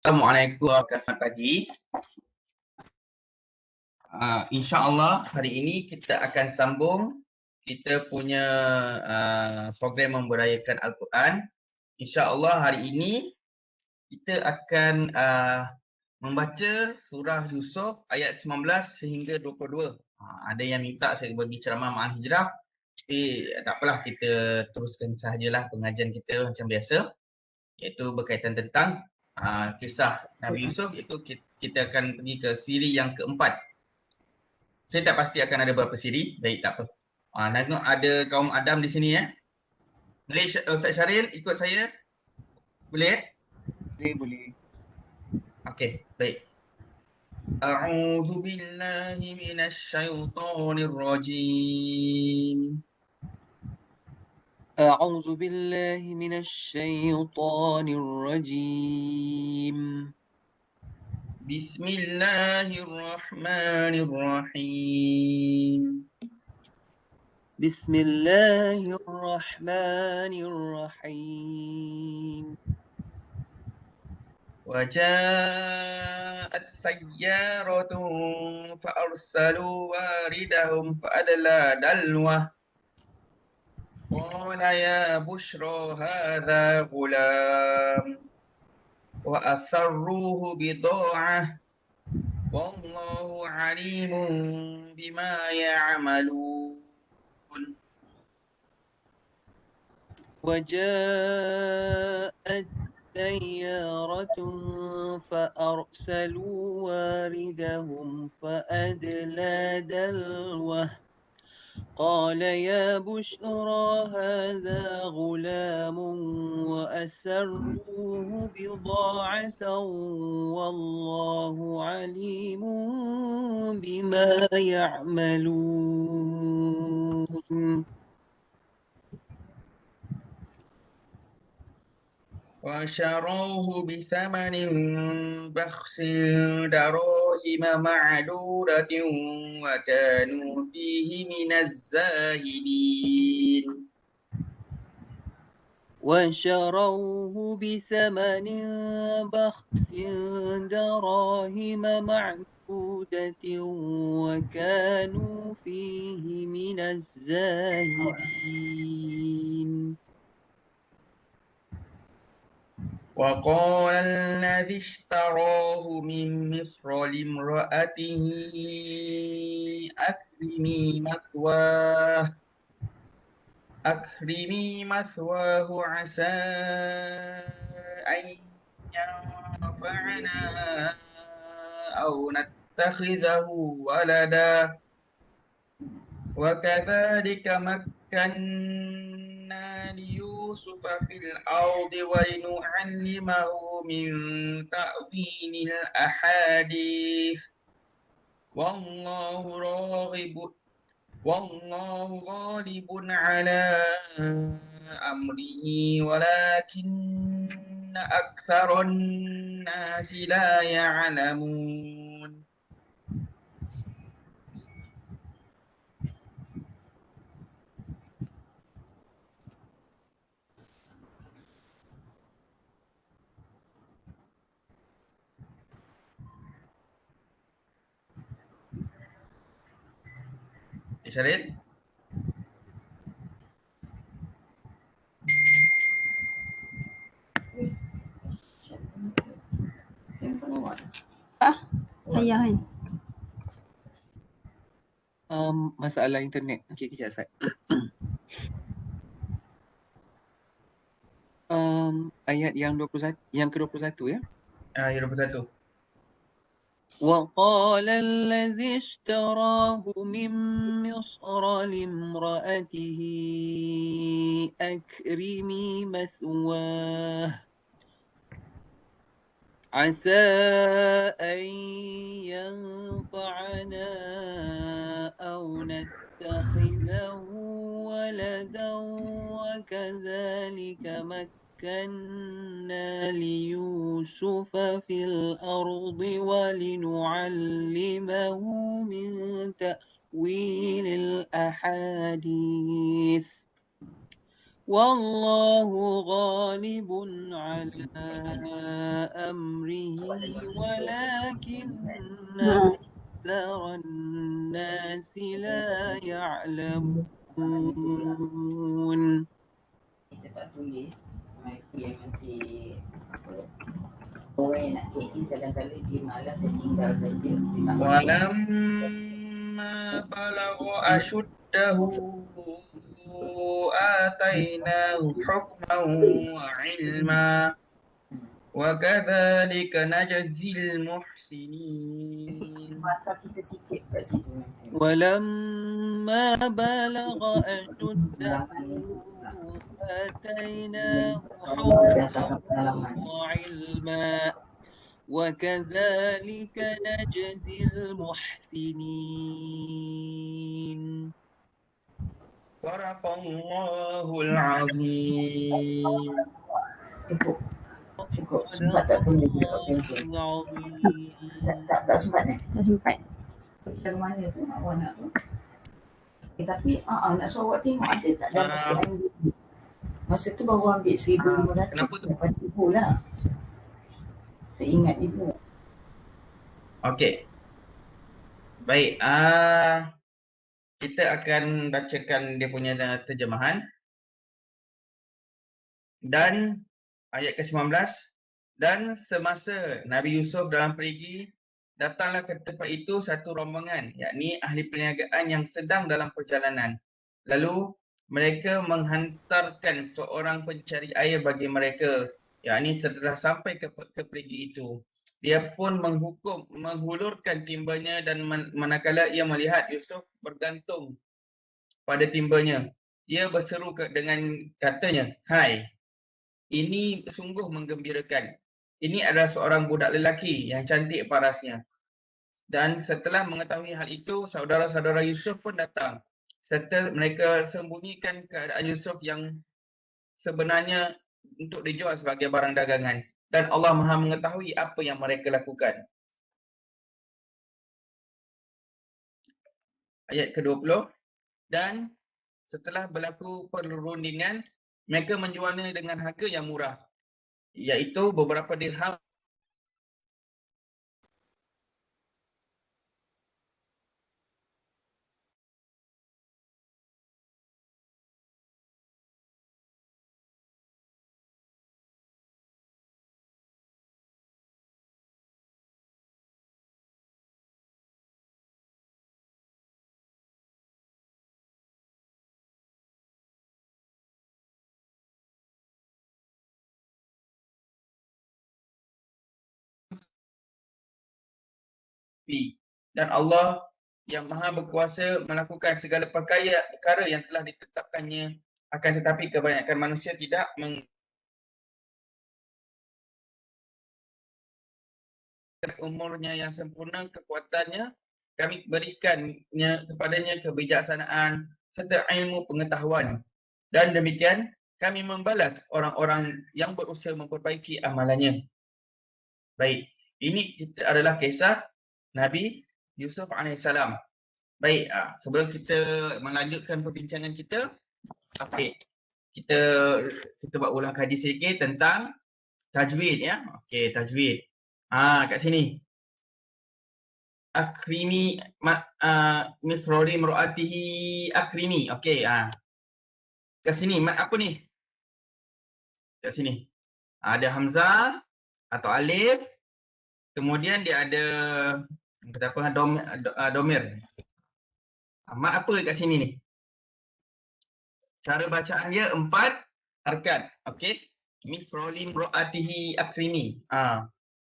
Assalamualaikum warahmatullahi wabarakatuh. Selamat pagi. InsyaAllah hari ini kita akan sambung kita punya program membudayakan Al-Quran. InsyaAllah hari ini kita akan membaca surah Yusuf ayat 19 sehingga 22. Ada yang minta saya bagi ceramah Ma'al Hijrah, tapi tak apalah, kita teruskan sahajalah pengajian kita macam biasa, iaitu berkaitan tentang kisah Nabi Yusuf, iaitu kita akan pergi ke siri yang keempat. Saya tak pasti akan ada berapa siri, baik tak apa. Tengok ada kaum Adam di sini ya. Boleh Ustaz Syaril ikut saya? Boleh? Boleh. Okey, baik. A'udzu billahi minasy syaithanir rajim. أعوذ بالله من الشيطان الرجيم. بسم الله الرحمن الرحيم. بسم الله الرحمن الرحيم. وجاءت سيارة فأرسلوا واردهم فأدلى دلوه قال يا بشرى هذا غلام وأسروه بضاعة والله عليم بما يعملون. وجاءت سيارة فأرسلوا واردهم فأدلى دلوه قال يا بشرى هذا غلام وأسروه بضاعة والله عليم بما يعملون. وشروه بثمن بخس دراهم معدودة وكانوا فيه من الزاهدين. وشروه بثمن بخس دراهم معدودة وكانوا فيه من الزاهدين. وقال الذي اشتراه من مصر لامرأته أكرمي مثواه عسى أن ينفعنا أو نتخذه ولدا وكذلك مكنا ليوسف في الأرض ولنعلمه من تأويل الأحاديث والله غالب على أمره ولكن أكثر الناس لا يعلمون. Syaril? Saya kan. Masalah internet. Okey, kejap Ustaz. Ayat yang 21, yang ke-21 ya. Ayat 21. وقال الذي اشتراه من مصر لامرأته أكرمي مثواه عسى أن ينفعنا أو نتخذه ولدا وكذلك مكنا ليوسف في الأرض ولنعلمه من تأويل الأحاديث والله غالب على أمره ولكن أكثر الناس لا يعلمون. Kita tak tulis itu yang nanti apa, orang yang nak KE kadang-kadang dia malas dia tinggalkan dia tak Walamma balagha ashuddahu atainahu hukman wa ilma wa kadzalika najzil muhsinin. mata kita sikit kat situ. ولما بلغ أشده آتيناه حكما وعلما وكذلك نجزي المحسنين. Sadaqallahul azim. Cukup sempat tak boleh dia tak sempat ni. Dah sempat. Macam mana tu awak nak tu? Tapi nak suruh awak tengok ada tak dalam Quran ni. Masa tu baru ambil 1,500. Kenapa tu? Lepas ibu lah. Seingat ibu. Okey. Baik, kita akan bacakan dia punya terjemahan. Dan ayat ke-19, dan semasa Nabi Yusuf dalam perigi, datanglah ke tempat itu satu rombongan, yakni ahli perniagaan yang sedang dalam perjalanan. Lalu mereka menghantarkan seorang pencari air bagi mereka, yakni setelah sampai ke perigi itu. Dia pun menghulurkan timbanya dan manakala ia melihat Yusuf bergantung pada timbanya, ia berseru dengan katanya, "Hai, ini sungguh menggembirakan. Ini adalah seorang budak lelaki yang cantik parasnya." Dan setelah mengetahui hal itu, saudara-saudara Yusuf pun datang, serta mereka sembunyikan keadaan Yusuf yang sebenarnya untuk dijual sebagai barang dagangan. Dan Allah Maha mengetahui apa yang mereka lakukan. Ayat ke-20. Dan setelah berlaku perundingan, mereka menjualnya dengan harga yang murah, iaitu beberapa dirham. Dan Allah yang Maha berkuasa melakukan segala perkara yang telah ditetapkannya, akan tetapi kebanyakan manusia tidak umurnya yang sempurna kekuatannya, kami berikannya kepadanya kebijaksanaan serta ilmu pengetahuan. Dan demikian kami membalas orang-orang yang berusaha memperbaiki amalannya. Baik, ini adalah kisah Nabi Yusuf AS. Baik, sebelum kita melanjutkan perbincangan kita, okey, kita buat ulang kaji sedikit tentang tajwid ya. Okey, tajwid. Kat sini. Akrimi misrori mro'atihi akrimi. Okey, kat sini mat apa ni? Kat sini. Ada hamzah atau alif. Kemudian dia ada kata apa, domir. Mat apa kat sini ni? Cara bacaan dia 4 harkat. Okey. Misroli mro'atihi akrimi.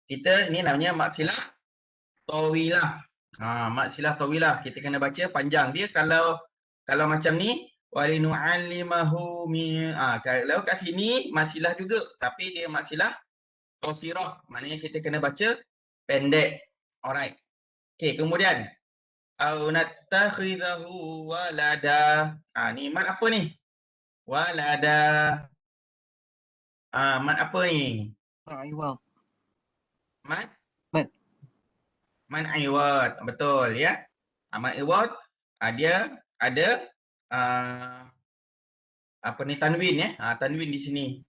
Kita ni namanya mat silah tawilah. Mat silah tawilah. Kita kena baca panjang. Dia kalau macam ni, walinu'allimahu min, kalau kat sini mat silah juga, tapi dia mat silah qasirah. Maknanya kita kena baca pendek. Alright. Okey, kemudian au nattakhidahu walada. Ni mat apa ni? Walada. Mat apa ni? Iwad. Mat iwad. Betul ya. Mat iwad dia ada apa ni, tanwin ya. Tanwin di sini.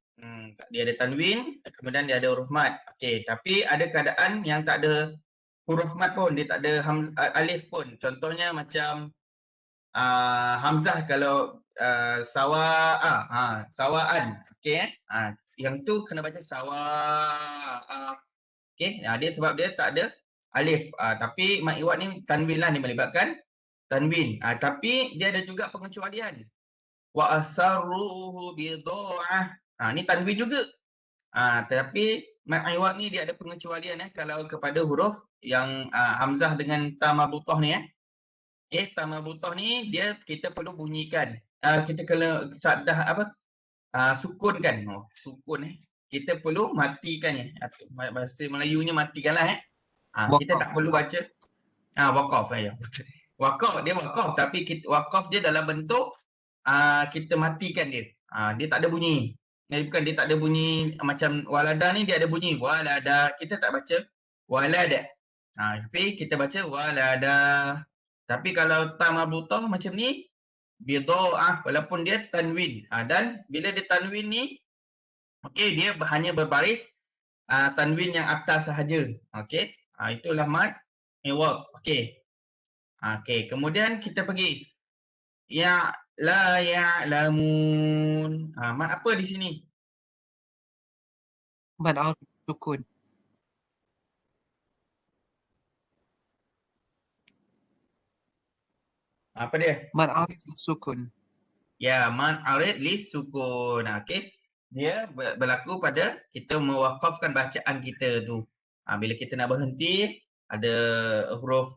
Dia ada tanwin, kemudian dia ada huruf mad. Okey, tapi ada keadaan yang tak ada huruf mad pun, dia tak ada alif pun. Contohnya macam hamzah kalau sawaan. Okey yang tu kena baca sawa. Okey, dia sebab dia tak ada alif. Tapi mad iwad ni tanwin lah, ni melibatkan tanwin. Tapi dia ada juga pengecualian. Wa asarruhu bidha'ah. Ni tanwin juga. Tapi mad iwad ni dia ada pengecualian kalau kepada huruf yang hamzah dengan ta marbutah ni Okey, ta marbutah ni dia kita perlu bunyikan. Kita kena saddah sukunkan. Sukun kita perlu matikan bahasa Melayunya matikanlah kita tak perlu baca waqaf ya. Waqaf dia waqaf, tapi waqaf dia dalam bentuk kita matikan dia. Dia tak ada bunyi. Bukan dia tak ada bunyi macam walada ni, dia ada bunyi walada. Kita tak baca walada. Tapi kita baca walada. Tapi kalau ta marbutah macam ni bidha'ah, walaupun dia tanwin. Dan bila dia tanwin ni okey, dia hanya berbaris tanwin yang atas sahaja. Okey. Itulah mad iwad. Okey. Okey, kemudian kita pergi ya la ya'lamun. Mad apa di sini? Mad arif sukun. Apa dia? Mad arif sukun. Ya, mad arid lis sukun. Okey. Dia berlaku pada kita mewakafkan bacaan kita tu. Bila kita nak berhenti, ada huruf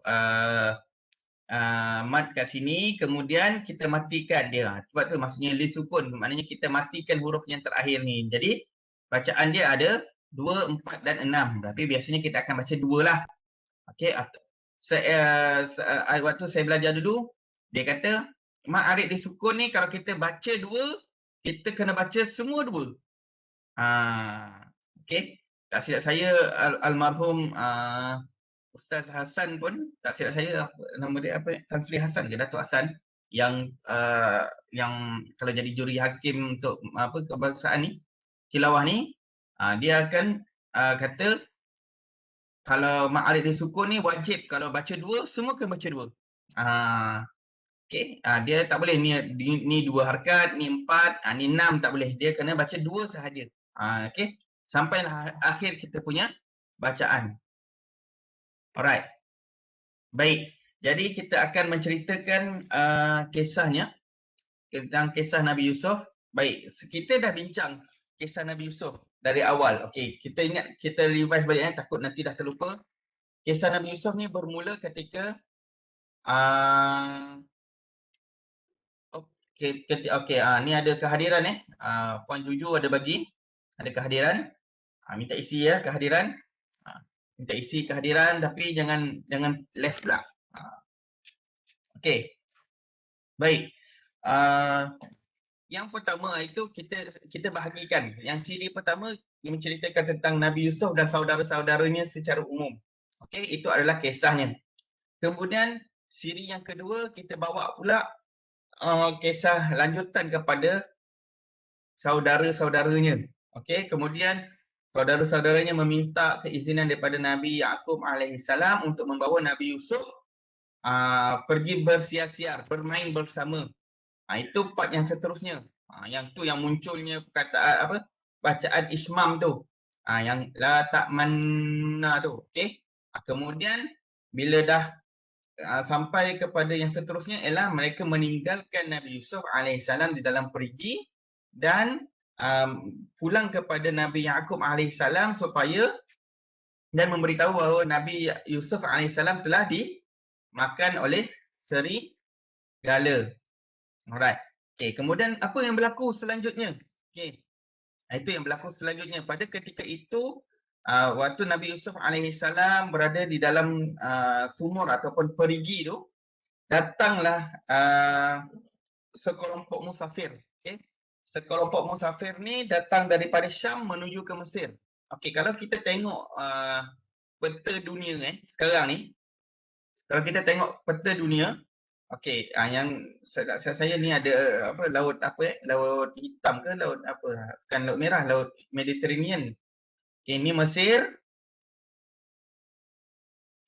mad kat sini, kemudian kita matikan dia. Sebab tu maksudnya lis sukun, maknanya kita matikan huruf yang terakhir ni. Jadi bacaan dia ada 2, 4 dan 6. Tapi biasanya kita akan baca 2 lah. Okey, waktu saya belajar dulu, dia kata mad arid disukun ni kalau kita baca 2, kita kena baca semua 2. Okey. Tak silap saya almarhum Ustaz Hasan pun, tak silap saya nama dia apa, Tan Sri Hasan ke Datuk Hasan yang kalau jadi juri hakim untuk kebangsaan ni, tilawah ni, dia akan kata kalau mad arid disukun ni wajib kalau baca 2 semua kena baca 2. Okey, dia tak boleh ni 2 harakat, ni 4, ni 6 tak boleh. Dia kena baca 2 sahaja. Okey. Sampailah akhir kita punya bacaan. Alright. Baik. Jadi kita akan menceritakan kisahnya tentang kisah Nabi Yusuf. Baik, kita dah bincang kisah Nabi Yusuf dari awal. Okey, kita ingat, kita revise balik takut nanti dah terlupa. Kisah Nabi Yusuf ni bermula ketika Okey, ni ada kehadiran Puan Juju ada bagi ada kehadiran. Minta isi kehadiran. Minta isi kehadiran tapi jangan left pula. Okey. Baik. Yang pertama itu kita bahagikan. Yang siri pertama menceritakan tentang Nabi Yusuf dan saudara-saudaranya secara umum. Okey, itu adalah kisahnya. Kemudian siri yang kedua kita bawa pula kisah lanjutan kepada saudara-saudaranya. Okey, kemudian saudara-saudaranya meminta keizinan daripada Nabi Yaqub alaihissalam untuk membawa Nabi Yusuf pergi bersiar-siar, bermain bersama. Itu part yang seterusnya. Yang tu yang munculnya perkataan bacaan ismam tu. Yang la ta'manna tu. Okey. Kemudian bila dah sampai kepada yang seterusnya ialah mereka meninggalkan Nabi Yusuf alaihissalam di dalam perigi dan pulang kepada Nabi Yaqub alaihissalam supaya dan memberitahu bahawa Nabi Yusuf alaihissalam telah dimakan oleh serigala. Alright. Okey, kemudian apa yang berlaku selanjutnya? Okey. Itu yang berlaku selanjutnya. Pada ketika itu waktu Nabi Yusuf alaihissalam berada di dalam sumur ataupun perigi tu, datanglah sekelompok musafir. Okey. Sekelompok musafir ni datang daripada Syam menuju ke Mesir. Okey, kalau kita tengok peta dunia sekarang ni, kalau kita tengok peta dunia, Okey, yang saya ni ada apa laut apa laut hitam ke laut apa? Bukan laut merah, laut Mediterranean. Okey, ni Mesir.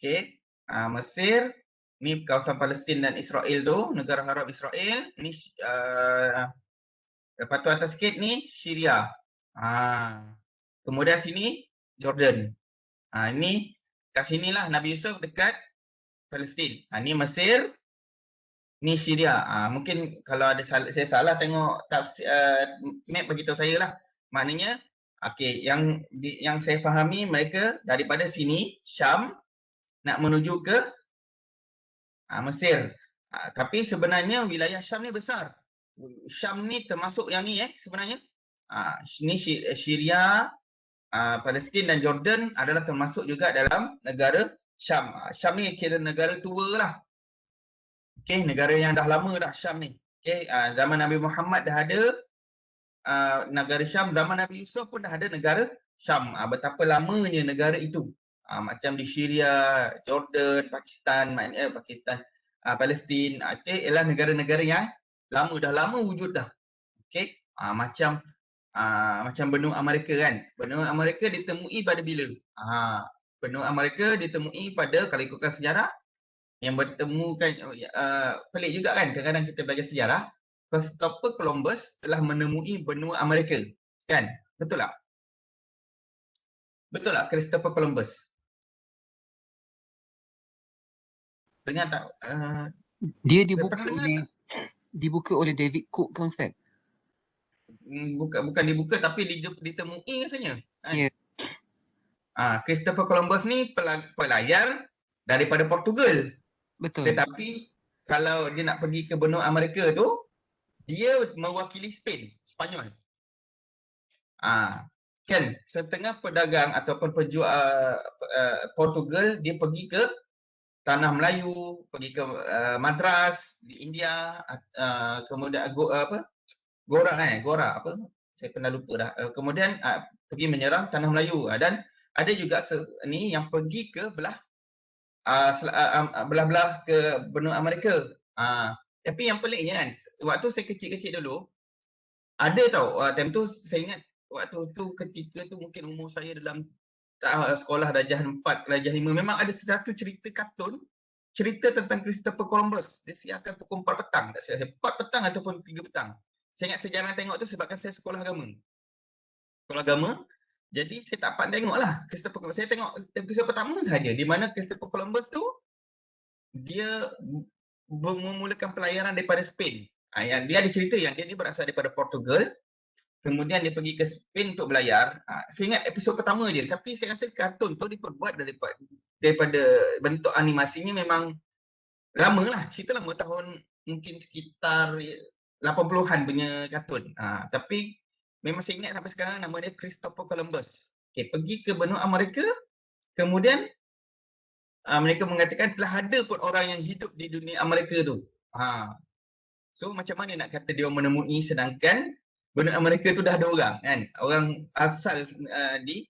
Okey. Mesir, ni kawasan Palestin dan Israel tu, negara Arab Israel. Ni lepas tu atas sikit ni Syria. Kemudian sini Jordan. Ni kat sinilah Nabi Yusuf dekat Palestin. Ni Mesir, ni Syria. Mungkin kalau ada saya salah tengok map bagi tahu saya lah. Maknanya okey, yang saya fahami mereka daripada sini Syam nak menuju ke Mesir. Tapi sebenarnya wilayah Syam ni besar. Syam ni termasuk yang ni sebenarnya. Ni Syria, Palestin dan Jordan adalah termasuk juga dalam negara Syam. Syam ni kira negara tua lah. Okey, negara yang dah lama dah Syam ni. Okey, zaman Nabi Muhammad dah ada negara Syam, zaman Nabi Yusuf pun dah ada negara Syam. Betapa lamanya negara itu. Macam di Syria, Jordan, Pakistan, Palestin, okey, ialah negara-negara yang dah lama wujud dah. Okey, macam benua Amerika kan. Benua Amerika ditemui pada bila? Benua Amerika ditemui pada, kalau ikutkan sejarah, yang bertemukan pelik juga kan, kadang-kadang kita belajar sejarah, Christopher Columbus telah menemui benua Amerika, kan? Betul tak? Betul tak Christopher Columbus? Dengar tak? Dia Pernah dengar tak? dibuka oleh David Cook kan Ustaz? Bukan dibuka tapi ditemui rasanya. Ya. Christopher Columbus ni pelayar daripada Portugal. Betul. Tetapi kalau dia nak pergi ke benua Amerika tu, dia mewakili Spanyol. Kan setengah pedagang ataupun pejuang Portugal dia pergi ke tanah Melayu, pergi ke Madras di India, kemudian Gora apa? Saya pernah lupa dah. Kemudian pergi menyerang tanah Melayu dan ada juga ni yang pergi ke belah-belah ke benua Amerika. Tapi yang peliknya kan, waktu saya kecil-kecil dulu, ada tau, time tu saya ingat waktu tu ketika tu mungkin umur saya dalam sekolah darjah 4, darjah 5, memang ada satu cerita kartun, cerita tentang Christopher Columbus. Dia siarkan pukul 4 petang, tak silap saya, 4 petang ataupun 3 petang. Saya ingat sejarah tengok tu sebabkan saya sekolah agama. Jadi saya tak dapat tengok lah Christopher Columbus. Saya tengok episod pertama sahaja di mana Christopher Columbus tu dia memulakan pelayaran daripada Spain. Yang dia ada cerita yang dia ni berasal daripada Portugal. Kemudian dia pergi ke Spain untuk belayar. Saya ingat episod pertama je. Tapi saya rasa kartun tu diperbuat daripada bentuk animasinya memang lama lah. Cerita lama, tahun mungkin sekitar 80-an punya kartun. Tapi memang saya ingat sampai sekarang nama dia Christopher Columbus. Okay, pergi ke benua Amerika. Kemudian mereka mengatakan telah ada pun orang yang hidup di dunia Amerika tu. So macam mana nak kata dia menemui sedangkan benua Amerika tu dah ada orang kan? Orang asal di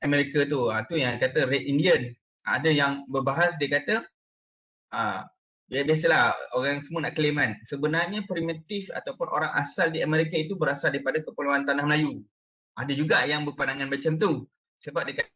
Amerika tu. Tu yang kata Red Indian. Ada yang berbahas dia kata biasalah orang semua nak claim kan. Sebenarnya primitif ataupun orang asal di Amerika itu berasal daripada Kepulauan Tanah Melayu. Ada juga yang berpandangan macam tu. Sebab dia kata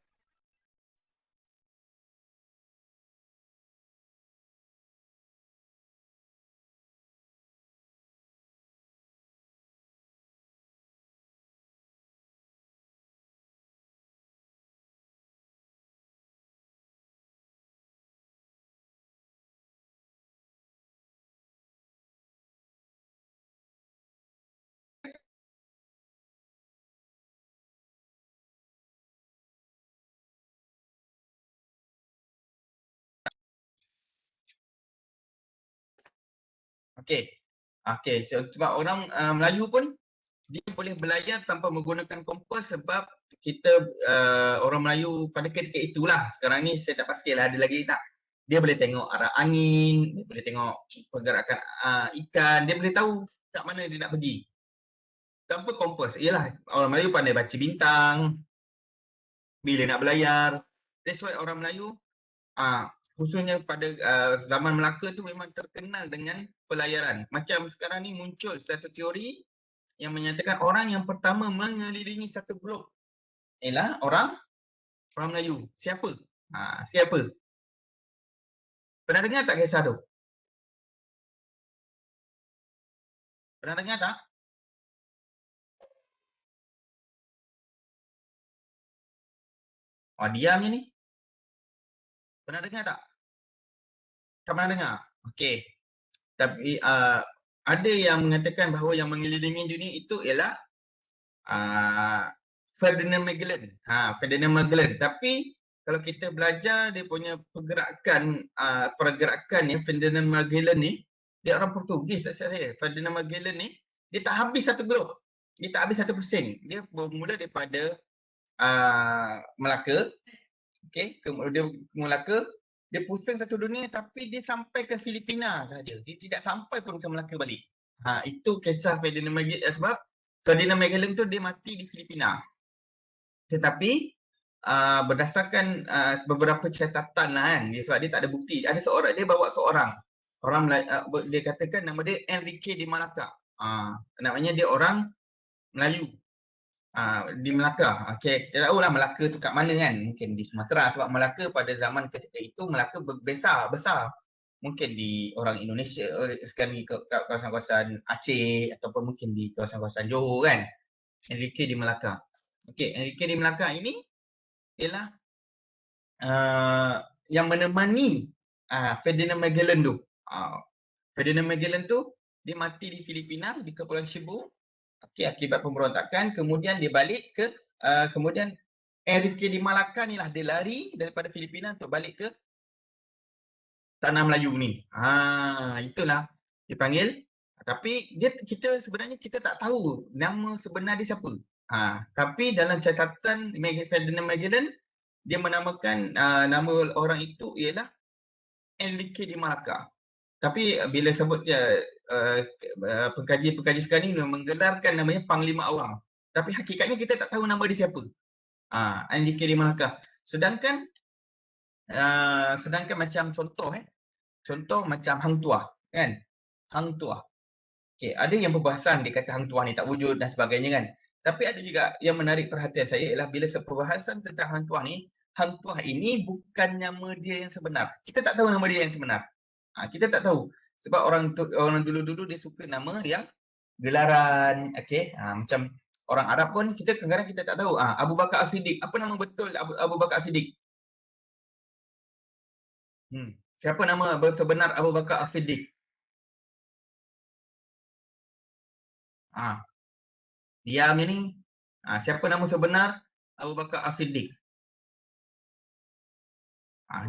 Okey, sebab orang Melayu pun dia boleh belayar tanpa menggunakan kompas sebab kita orang Melayu pada ketika itulah. Sekarang ni saya tak pastilah ada lagi tak. Dia boleh tengok arah angin, dia boleh tengok pergerakan ikan, dia boleh tahu kat mana dia nak pergi. Tanpa kompas. Yalah, orang Melayu pandai baca bintang bila nak belayar. That's why orang Melayu khususnya pada zaman Melaka tu memang terkenal dengan pelayaran. Macam sekarang ni muncul satu teori yang menyatakan orang yang pertama mengelilingi satu glob ialah orang Melayu. Siapa? Siapa? Pernah dengar tak kisah tu? Pernah dengar tak? Diam je ni. Pernah dengar tak? Tak pernah dengar? Okey. Tapi ada yang mengatakan bahawa yang mengelilingi dunia itu ialah Ferdinand Magellan. Ferdinand Magellan. Tapi kalau kita belajar dia punya pergerakan ya Ferdinand Magellan ni, dia orang Portugis tak silap saya. Ferdinand Magellan ni dia tak habis satu globe. Dia tak habis satu pusing. Dia bermula daripada Melaka. Okey, kemudian Melaka dia pusing satu dunia tapi dia sampai ke Filipina saja. Dia tidak sampai pun ke Melaka balik. Itu kisah Ferdinand Magellan sebab Ferdinand Magellan tu dia mati di Filipina. Tetapi berdasarkan beberapa catatan lah kan, sebab dia tak ada bukti. Ada seorang, dia bawa seorang orang dia katakan nama dia Enrique de Malacca. Namanya dia orang Melayu. Di Melaka. Okey, kita tahulah Melaka tu kat mana kan? Mungkin di Sumatera sebab Melaka pada zaman ketika itu Melaka besar. Mungkin di orang Indonesia sekarang ni kat kawasan-kawasan Aceh ataupun mungkin di kawasan-kawasan Johor kan. Enrique di Melaka. Okey, Enrique di Melaka ini ialah yang menemani Ferdinand Magellan tu. Ferdinand Magellan tu dia mati di Filipina di Kepulauan Cebu. Okey, akibat pemberontakan, kemudian dia balik ke kemudian Enrique di Malacca ni lah dia lari daripada Filipina untuk balik ke tanah Melayu ni. Itulah dipanggil. Tapi kita sebenarnya kita tak tahu nama sebenar dia siapa. Tapi dalam catatan Ferdinand Magellan dia menamakan nama orang itu ialah Enrique di Malacca. Tapi bila sebut pengkaji-pengkaji sekarang ni menggelarkan namanya Panglima Awang. Tapi hakikatnya kita tak tahu nama dia siapa. Enrique di Malacca. Sedangkan macam contoh macam Hang Tuah kan. Hang Tuah. Okey, ada yang perbahasan dia kata Hang Tuah ni tak wujud dan sebagainya kan. Tapi ada juga yang menarik perhatian saya ialah bila perbahasan tentang Hang Tuah ni, Hang Tuah ini bukan nama dia yang sebenar. Kita tak tahu nama dia yang sebenar. Kita tak tahu sebab orang dulu-dulu dia suka nama yang gelaran. Okey, macam orang Arab pun kita kadang-kadang kita tak tahu. Abu Bakar As-Siddiq. Apa nama betul Abu Bakar As-Siddiq? Siapa nama sebenar Abu Bakar As-Siddiq? Diam ni. Siapa nama sebenar Abu Bakar As-Siddiq?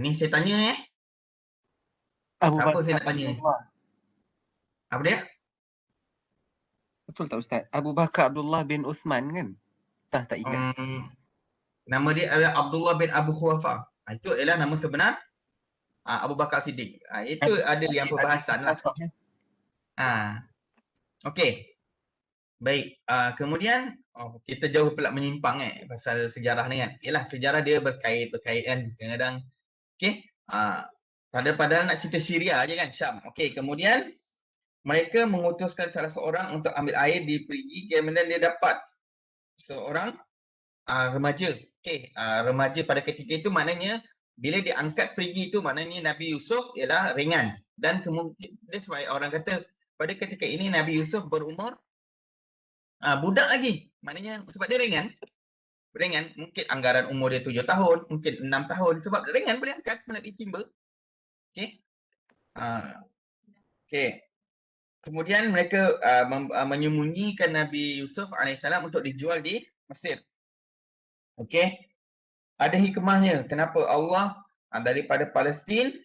Ni saya tanya Abu Siapa Bakar saya nak tanya? Abdullah. Apa dia? Betul tak Ustaz? Abu Bakar Abdullah bin Uthman kan? Tak ingat. Nama dia adalah Abdullah bin Abu Khuwafa. Itu ialah nama sebenar Abu Bakar Siddiq. Itu ada yang perbahasan lah. Okey. Baik. Kemudian kita jauh pula menyimpang pasal sejarah ni kan. Yalah sejarah dia berkait kan. Kadang-kadang okey. Padahal nak cerita Syria je kan, Syam. Okey, kemudian mereka mengutuskan salah seorang untuk ambil air di perigi, kemudian dia dapat seorang remaja. Okey, remaja pada ketika itu maknanya bila diangkat perigi itu maknanya Nabi Yusuf ialah ringan dan kemudian sebab orang kata pada ketika ini Nabi Yusuf berumur budak lagi. Maknanya sebab dia ringan mungkin anggaran umur dia 7 tahun, mungkin 6 tahun sebab ringan boleh angkat melalui timba. Okey. Okey. Kemudian mereka menyembunyikan Nabi Yusuf AS untuk dijual di Mesir. Okey. Ada hikmahnya kenapa Allah daripada Palestin,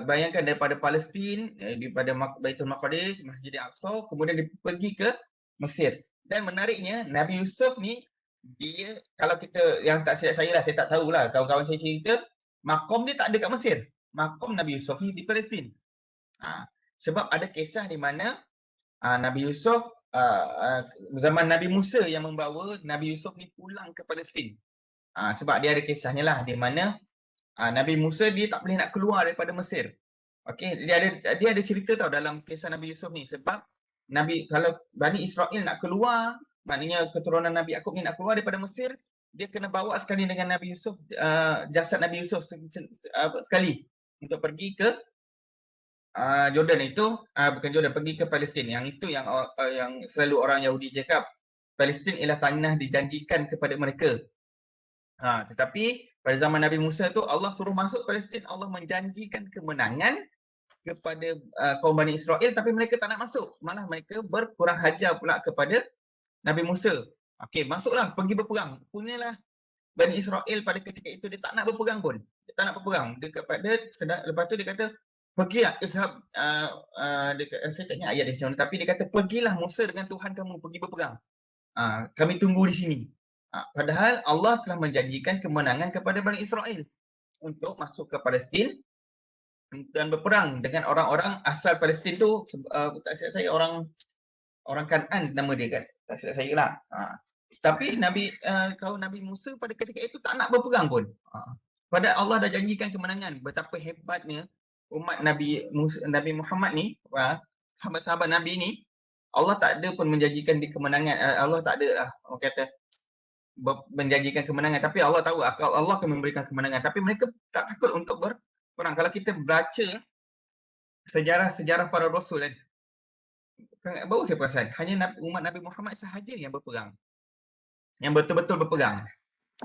bayangkan daripada Palestin, daripada Baitul Maqdis, Masjid Al-Aqsa, kemudian dia pergi ke Mesir. Dan menariknya Nabi Yusuf ni dia kalau kita yang tak silap saya lah, saya tak tahulah, kawan-kawan saya cerita, makom dia tak ada kat Mesir. Makom Nabi Yusuf ni di Palestin. Sebab ada kisah di mana Nabi Yusuf zaman Nabi Musa yang membawa Nabi Yusuf ni pulang ke Palestin. Sebab dia ada kisahnya lah di mana Nabi Musa dia tak boleh nak keluar daripada Mesir. Okey, dia ada cerita tau dalam kisah Nabi Yusuf ni, sebab kalau Bani Israel nak keluar, maknanya keturunan Nabi Yakub ni nak keluar daripada Mesir, dia kena bawa sekali dengan Nabi Yusuf, jasad Nabi Yusuf sekali untuk pergi ke Jordan itu, bukan Jordan, pergi ke Palestin. Yang itu yang selalu orang Yahudi cakap, Palestin ialah tanah dijanjikan kepada mereka. Tetapi pada zaman Nabi Musa tu Allah suruh masuk Palestin, Allah menjanjikan kemenangan kepada kaum Bani Israel, tapi mereka tak nak masuk. Malah mereka berkurang hajar pula kepada Nabi Musa. Okey, masuklah, pergi berperang. Punyalah Bani Israel pada ketika itu dia tak nak berperang pun. Dia tak nak berperang. Lepas tu dia kata, pergilah, ishab, saya tak ingat ayat dia macam mana, tapi dia kata, pergilah Musa dengan Tuhan kamu pergi berperang. Kami tunggu di sini. Padahal Allah telah menjanjikan kemenangan kepada Bani Israel untuk masuk ke Palestin dan berperang dengan orang-orang asal Palestin tu. Tak silap saya orang Kan'an nama dia kan, tak silap saya lah. Tapi kaum Nabi Musa pada ketika itu tak nak berperang pun. Padahal Allah dah janjikan kemenangan. Betapa hebatnya umat Nabi Muhammad ni, sahabat-sahabat Nabi ni, Allah tak ada pun menjanjikan di kemenangan. Allah tak ada lah, orang kata menjanjikan kemenangan, tapi Allah tahu Allah akan memberikan kemenangan, tapi mereka tak takut untuk berperang. Kalau kita baca sejarah para rasul kan, baru saya perasan hanya umat Nabi Muhammad sahaja yang berperang, yang betul-betul berperang,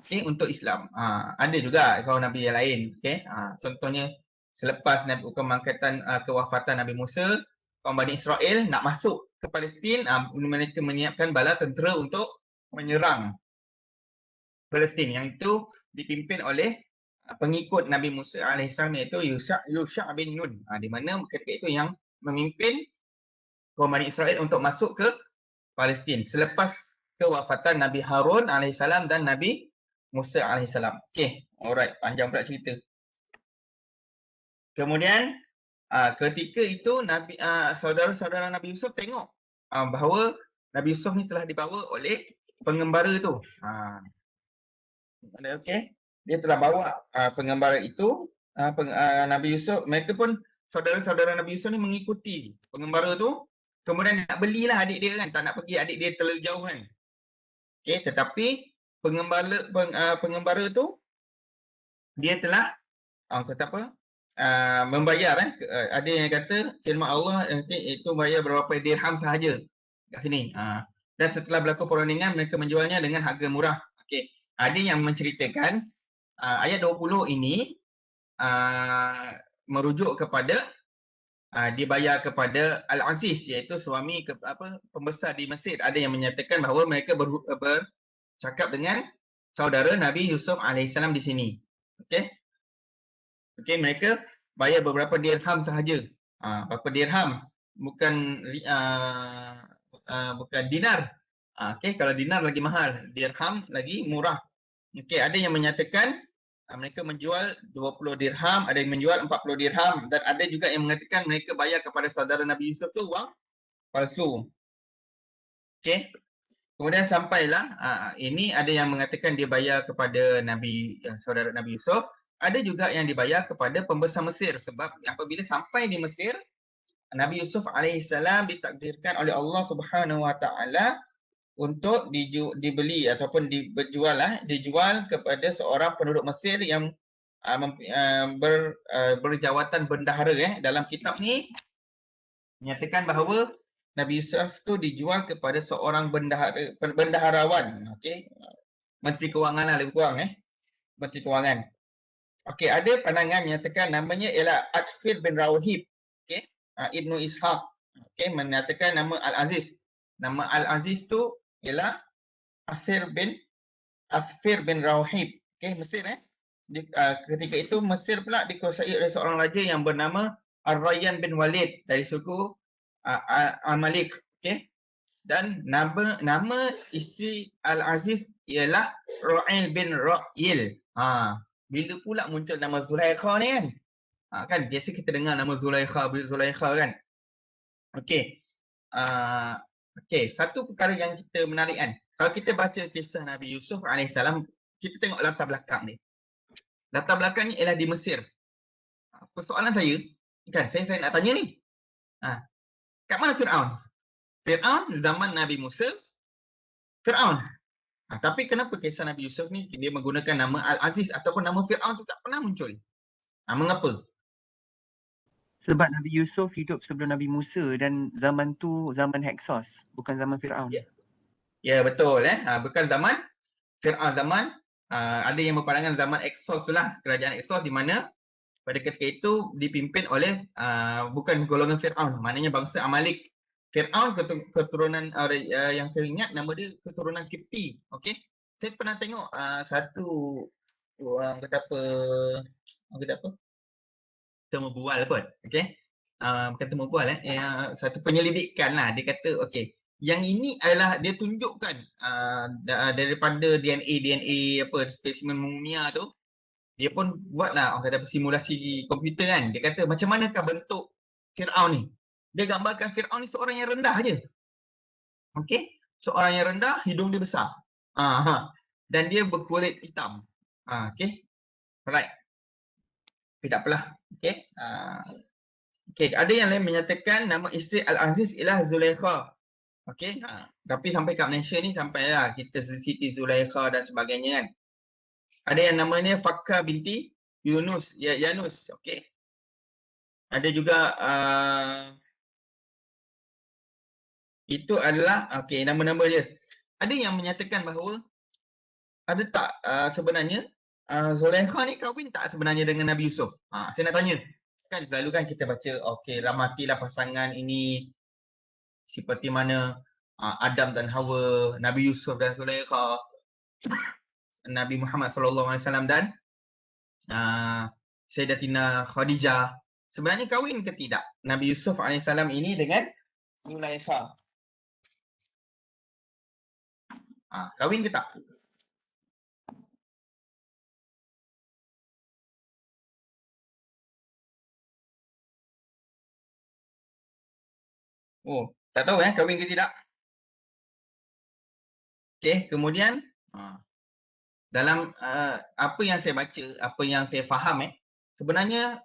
okey, untuk Islam. Ada juga kaum Nabi yang lain, okey. Contohnya selepas pemangkatan kewafatan Nabi Musa, kaum Bani Israel nak masuk ke Palestin, mereka menyiapkan bala tentera untuk menyerang Palestin, yang itu dipimpin oleh pengikut Nabi Musa AS, iaitu Yusha' bin Nun, di mana ketika itu yang memimpin kaum Bani Israel untuk masuk ke Palestin selepas kewafatan Nabi Harun AS dan Nabi Musa AS. Okey, alright, panjang pula cerita. Kemudian ketika itu saudara-saudara Nabi Yusuf tengok bahawa Nabi Yusuf ni telah dibawa oleh pengembara tu. Okey, dia telah bawa pengembara itu, Nabi Yusuf. Mereka pun, saudara-saudara Nabi Yusuf ni mengikuti pengembara tu. Kemudian nak belilah adik dia kan, tak nak pergi adik dia terlalu jauh kan. Okey, tetapi pengembara tu dia telah kata apa, membayar kan. Ada yang kata firman Allah itu bayar berapa dirham sahaja kat sini. Dan setelah berlaku perundingan, mereka menjualnya dengan harga murah. Okey, ada yang menceritakan ayat 20 ini merujuk kepada dibayar kepada Al-Aziz, iaitu suami pembesar di Mesir. Ada yang menyatakan bahawa mereka bercakap dengan saudara Nabi Yusuf AS di sini. Okey, mereka bayar beberapa dirham sahaja. Berapa dirham? Bukan dinar. Okey, kalau dinar lagi mahal, dirham lagi murah. Okey, ada yang menyatakan mereka menjual 20 dirham, ada yang menjual 40 dirham, dan ada juga yang mengatakan mereka bayar kepada saudara Nabi Yusuf tu wang palsu. Okey. Kemudian sampailah ini ada yang mengatakan dia bayar kepada saudara Nabi Yusuf, ada juga yang dibayar kepada pembesar Mesir, sebab apabila sampai di Mesir, Nabi Yusuf alaihissalam ditakdirkan oleh Allah Subhanahu Wa Taala untuk dibeli ataupun dijual kepada seorang penduduk Mesir yang berjawatan bendahara. Dalam kitab ni menyatakan bahawa Nabi Yusuf tu dijual kepada seorang bendaharawan, okey, Menteri Kewangan lah lebih kurang, Menteri Kewangan. Okey, ada pandangan menyatakan namanya ialah Atfir bin Rawhib, okey, Ibnu Ishaq, okey, menyatakan nama Al-Aziz. Nama Al-Aziz tu ialah Atfir bin Rawhib, okey, Mesir. Ketika itu Mesir pula dikuasai oleh seorang raja yang bernama Ar-Rayyan bin Walid dari suku Al-Malik, okey. Dan nama isteri Al-Aziz ialah Ru'ail bin Ra'il. Bila pula muncul nama Zulaikha ni kan? Kan biasa kita dengar nama Zulaikha kan? Okey. Okey, satu perkara yang kita menarik kan. Kalau kita baca kisah Nabi Yusuf AS, kita tengok latar belakang ni. latar belakangnya ialah di Mesir. Persoalan saya, kan saya nak tanya ni. Kat mana Firaun? Firaun zaman Nabi Musa, Firaun. Tapi kenapa kisah Nabi Yusuf ni dia menggunakan nama Al-Aziz ataupun nama Firaun tu tak pernah muncul? Mengapa? Sebab Nabi Yusuf hidup sebelum Nabi Musa dan zaman tu zaman Hyksos, bukan zaman Firaun. Ya betul bukan zaman Firaun, zaman ada yang berpandangan zaman Hyksos lah, kerajaan Hyksos di mana pada ketika itu dipimpin oleh bukan golongan Firaun, maknanya bangsa Amalek. Firaun keturunan yang saya ingat nama dia keturunan Kipti. Okey. Saya pernah tengok satu orang kata apa? Temu bual kot. Okey. Bukan temu bual satu penyelidikan lah. Dia kata okey, yang ini adalah dia tunjukkan daripada DNA apa spesimen mumia tu, dia pun buatlah orang kata simulasi komputer kan. Dia kata macam manakah bentuk Firaun ni? Dia gambarkan Firaun ni seorang yang rendah je. Okey, seorang yang rendah, hidung dia besar. Dan dia berkulit hitam. Okey. Alright. Tapi tak apalah. Okey. Okey, ada yang lain menyatakan nama isteri Al-Aziz ialah Zulaikha. Okey. Tapi sampai kat Malaysia ni sampailah kita Siti Zulaikha dan sebagainya kan. Ada yang namanya Fakka binti Yanus. Okey. Ada juga itu adalah okey, nama-nama dia. Ada yang menyatakan bahawa ada tak sebenarnya Zulaikha ni kahwin tak sebenarnya dengan Nabi Yusuf? Saya nak tanya. Kan selalu kan kita baca okey, ramatilah pasangan ini seperti mana Adam dan Hawa, Nabi Yusuf dan Zulaikha, Nabi Muhammad SAW dan Sayyidatina Khadijah. Sebenarnya kahwin ke tidak Nabi Yusuf AS ini dengan Zulaikha? Kahwin ke tak? Oh, tak tahu kahwin ke tidak. Okey, kemudian dalam apa yang saya baca, apa yang saya faham sebenarnya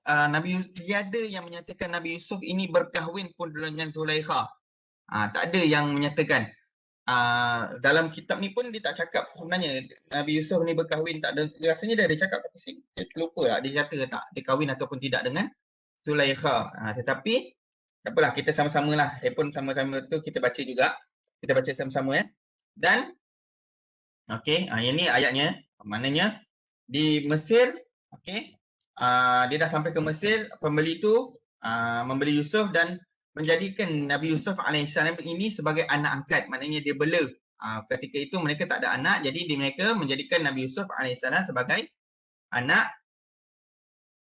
tiada yang menyatakan Nabi Yusuf ini berkahwin pun dengan Zulaikha. Tak ada yang menyatakan. Dalam kitab ni pun dia tak cakap sebenarnya Nabi Yusuf ni berkahwin, tak ada. Rasanya dia ada cakap tapi saya terlupa lah dia kata tak dia kahwin ataupun tidak dengan Zulaikha. Tetapi tak apalah, kita sama-sama lah. Saya pun sama-sama tu kita baca juga. Kita baca sama-sama Dan okey, ini ayatnya. Maknanya di Mesir, okey, dia dah sampai ke Mesir, pembeli tu membeli Yusuf dan menjadikan Nabi Yusuf AS ini sebagai anak angkat. Maknanya dia bela. Ketika itu mereka tak ada anak, jadi mereka menjadikan Nabi Yusuf AS sebagai anak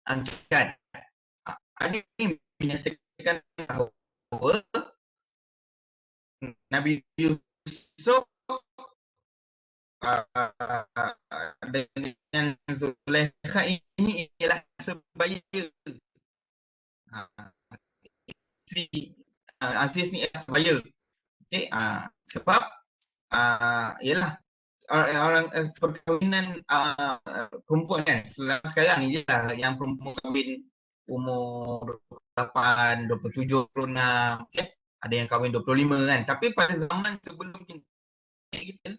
angkat. Ada yang menyatakan bahawa Nabi Yusuf dengan Zulaikha ini ialah sebaya. Aziz ni ialah sebaya. Okey, sebab ialah orang perkahwinan perempuan kan sekarang ni je lah yang perempuan kahwin umur 28, 27, 26, okey. Ada yang kahwin 25 kan. Tapi pada zaman sebelum kita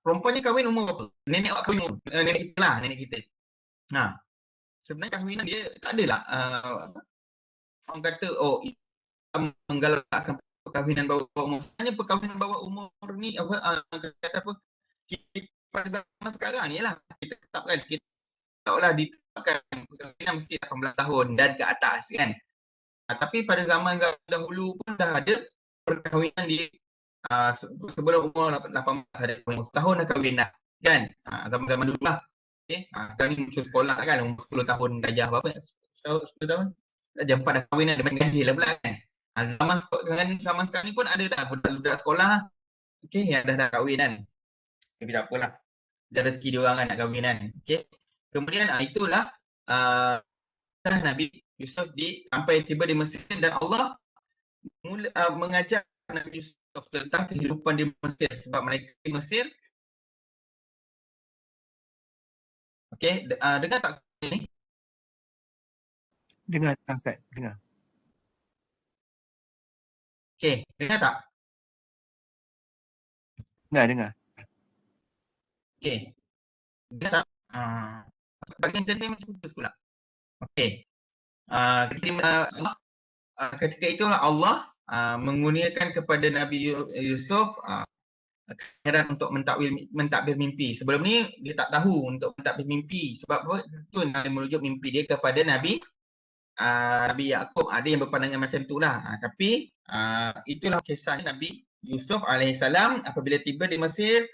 perempuan ni kahwin umur berapa? Nenek awak kahwin umur nenek kita lah, nenek kita. Sebenarnya kahwinan dia tak adalah orang kata menggalakkan perkahwinan bawah umur. Sebenarnya perkahwinan bawah umur ni kata apa? Pada zaman sekarang ni lah kita tetapkan, kita taklah ditetapkan perkahwinan mesti 18 tahun dan ke atas kan. Tapi pada zaman dahulu pun dah ada perkahwinan di sebelum umur 18 ada umur setahun dah kahwin dah kan. Zaman-zaman dulu lah. Okey, sekarang ni muncul sekolah kan umur 10 tahun darjah berapa? 10 tahun. Darjah 4 dah kahwin dah dengan ganjil lah pula kan. Zaman sekarang ni pun ada dah budak-budak sekolah yang dah kahwin kan. Tapi tak apalah. Dah rezeki dia orang kan nak kahwin kan. Okey. Kemudian itulah Nabi Yusuf sampai tiba di Mesir dan Allah mengajar Nabi Yusuf tentang kehidupan di Mesir sebab mereka di Mesir Okey, dengar tak ni? Dengar Ustaz, dengar. Okey, dengar tak? Dengar. Okey, dengar tak? Bahagian tadi macam putus pula. Okey. Ketika itu Allah mengurniakan kepada Nabi Yusuf kehadiran untuk mentadbir mimpi. Sebelum ni dia tak tahu untuk mentadbir mimpi. Sebab apa? Itu Nabi merujuk mimpi dia kepada Nabi Nabi Yaakob. Ada yang berpandangan macam itulah. Tapi itulah kisah Nabi Yusuf alaihissalam apabila tiba di Mesir,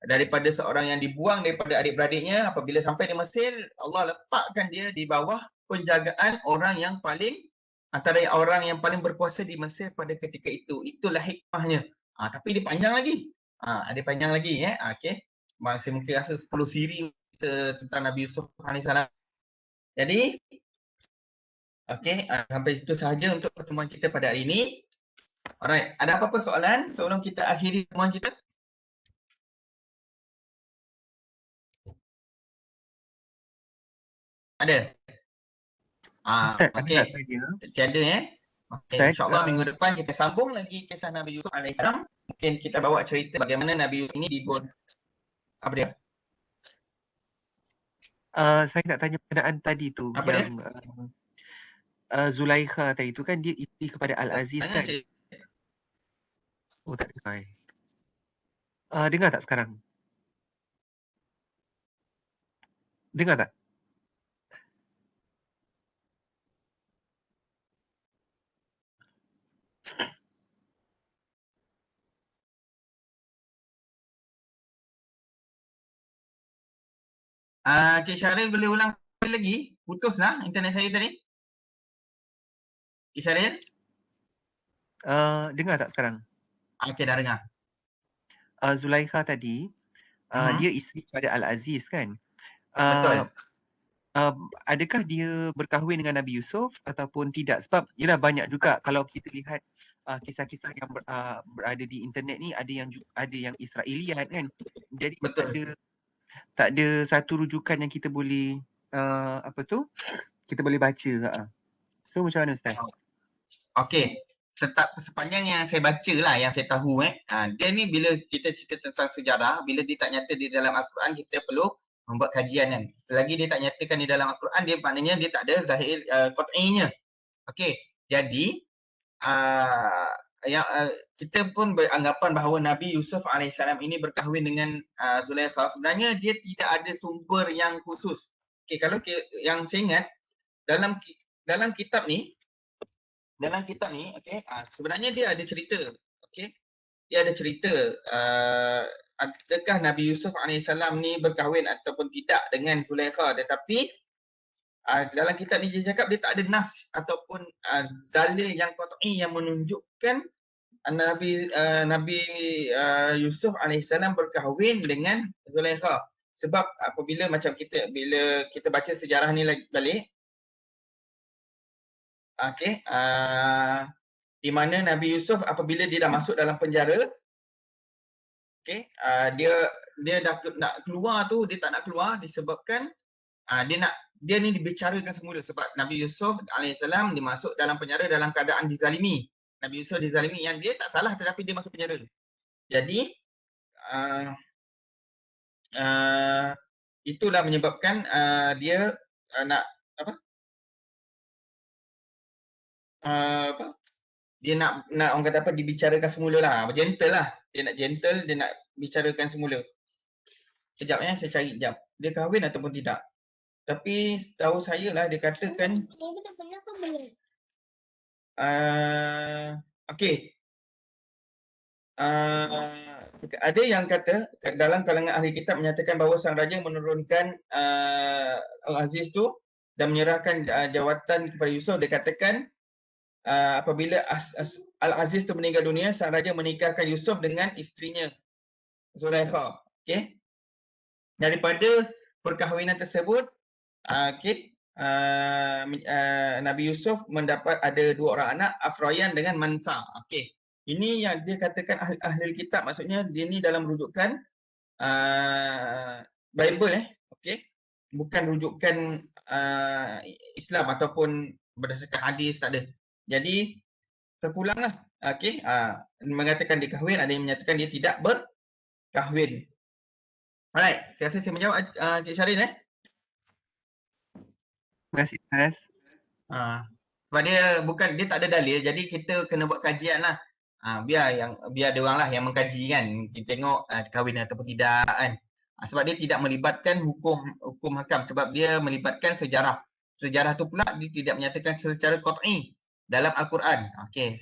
daripada seorang yang dibuang daripada adik-beradiknya, apabila sampai di Mesir, Allah letakkan dia di bawah penjagaan orang yang paling antara orang yang paling berkuasa di Mesir pada ketika itu. Itulah hikmahnya. Tapi dia panjang lagi. Ada panjang lagi okey. Masih mungkin rasa 10 siri kita tentang Nabi Yusuf alaihissalam. Jadi okey, sampai itu sahaja untuk pertemuan kita pada hari ini. Alright, ada apa-apa soalan sebelum kita akhiri pertemuan kita? Ada? Ustaz, ada Okey. nak tanya? Tiada Okay, Ustaz, InsyaAllah minggu depan kita sambung lagi kisah Nabi Yusuf alaihissalam. Mungkin kita bawa cerita bagaimana Nabi Yusuf ini dibuat. Apa dia? Saya nak tanya perkenaan tadi tu Apa yang Zulaikha tadi tu kan dia isteri kepada Al-Aziz Tanya kan? cerita. Oh tak dengar. Dengar tak sekarang? Dengar tak? Cik Syaril boleh ulang lagi? Putuslah internet saya tadi. Cik Syaril? Dengar tak sekarang? Okey, dah dengar. Zulaikha tadi dia isteri kepada Al-Aziz kan? Betul. Adakah dia berkahwin dengan Nabi Yusuf ataupun tidak? Sebab yelah banyak juga kalau kita lihat kisah-kisah yang berada di internet ni ada yang Israeliat kan. Jadi Betul. tak ada satu rujukan yang kita boleh kita boleh baca. So macam mana Ustaz? Okey. Sepanjang yang saya baca lah, yang saya tahu dia ni bila kita cerita tentang sejarah, bila dia tak nyata di dalam Al-Quran, kita perlu membuat kajian kan. Selagi dia tak nyatakan di dalam Al-Quran, dia maknanya dia tak ada zahir qat'inya. Okey. Jadi kita pun beranggapan bahawa Nabi Yusuf alaihissalam ini berkahwin dengan Zulaikha. Sebenarnya dia tidak ada sumber yang khusus. Okey, kalau yang saya ingat dalam kitab ni okey, sebenarnya dia ada cerita. Okey. Dia ada cerita adakah Nabi Yusuf alaihissalam ni berkahwin ataupun tidak dengan Zulaikha, tetapi dalam kitab ni dia cakap dia tak ada nas ataupun dalil yang qat'i yang menunjukkan Nabi Yusuf alaihissalam berkahwin dengan Zulaikha. Sebab apabila bila kita baca sejarah ni lagi balik, okey, di mana Nabi Yusuf apabila dia dah masuk dalam penjara, okey, dia dah nak keluar tu, dia tak nak keluar disebabkan dia ni dibicarakan semula sebab Nabi Yusuf alaihissalam dia masuk dalam penjara dalam keadaan dizalimi. Nabi Yusuf dizalimi yang dia tak salah tetapi dia masuk penjara. Jadi itulah menyebabkan dia nak dia nak orang kata apa, dibicarakan semula lah, gentle lah. Dia nak gentle, dia nak bicarakan semula. Sekejap saya cari sekejap. Dia kahwin ataupun tidak. Tapi tahu saya lah dia katakan benar ke belum? okey. Ada yang kata dalam kalangan ahli kitab menyatakan bahawa sang raja menurunkan Al-Aziz tu dan menyerahkan jawatan kepada Yusuf. Dia katakan apabila Al-Aziz tu meninggal dunia, sang raja menikahkan Yusuf dengan isterinya Zulaikha. Okey. Daripada perkahwinan tersebut, Nabi Yusuf mendapat ada 2 orang anak, Afrayan dengan Mansa. Okey. Ini yang dia katakan ahli kitab, maksudnya dia ni dalam rujukan Bible okey. bukan rujukan Islam ataupun berdasarkan hadis, tak ada. Jadi terpulanglah. Okey, mengatakan dia kahwin, ada yang menyatakan dia tidak berkahwin. Alright, saya rasa saya menjawab Cik Syarin Terima kasih Ustaz. Sebab dia tak ada dalil, jadi kita kena buat kajian lah. Biar dia orang lah yang mengkaji kan. Kita tengok kahwin ataupun tidak kan. Sebab dia tidak melibatkan hukum hakam, sebab dia melibatkan sejarah. Sejarah tu pula dia tidak menyatakan secara qat'i dalam Al-Quran. Okey,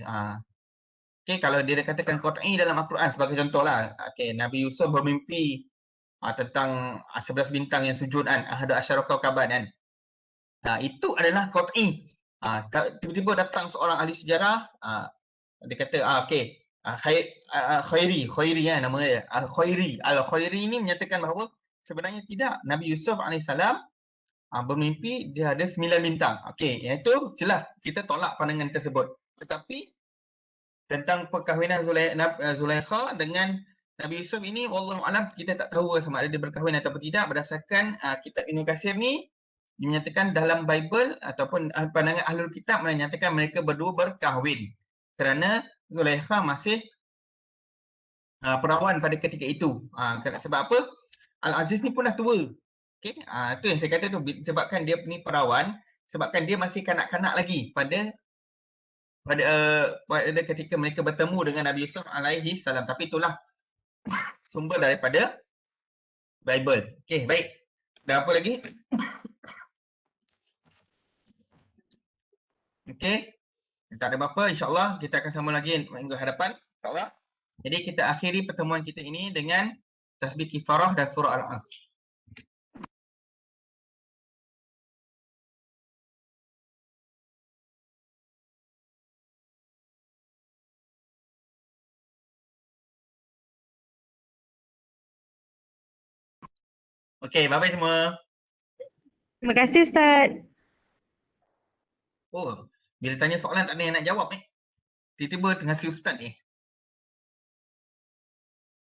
kalau dia katakan qat'i dalam Al-Quran sebagai contohlah. Okey, Nabi Yusuf bermimpi tentang 11 bintang yang sujud kan, ahadu asyara kaukaban kan. Itu adalah qat'i. Tiba-tiba datang seorang ahli sejarah, dia kata okey, Khairi kan nama dia. Al-Khairi ni menyatakan bahawa sebenarnya tidak, Nabi Yusuf AS bermimpi dia ada 9 bintang. Okey, yang itu jelas kita tolak pandangan tersebut. Tetapi tentang perkahwinan Zulaikha dengan Nabi Yusuf ini, wallahu alam, kita tak tahu sama ada dia berkahwin ataupun tidak. Berdasarkan kitab Ibnu Katsir ni dinyatakan dalam Bible ataupun pandangan ahlul kitab menyatakan mereka berdua berkahwin kerana Zulaikha masih perawan pada ketika itu. Sebab apa? Al-Aziz ni pun dah tua. Okey, itu yang saya kata tu, sebabkan dia ni perawan, sebabkan dia masih kanak-kanak lagi pada ketika mereka bertemu dengan Nabi Yusuf alaihi salam. Tapi itulah sumber daripada Bible. Okey, baik. Dah apa lagi? Okey. Tak ada apa-apa, insya-Allah kita akan sambung lagi minggu hadapan, insya-Allah. Jadi kita akhiri pertemuan kita ini dengan tasbih kifarah dan surah Al-Asr. Okey, bye-bye semua. Terima kasih Ustaz. Oh, bila tanya soalan tak ada yang nak jawab Tiba-tiba tengah si ustaz ni.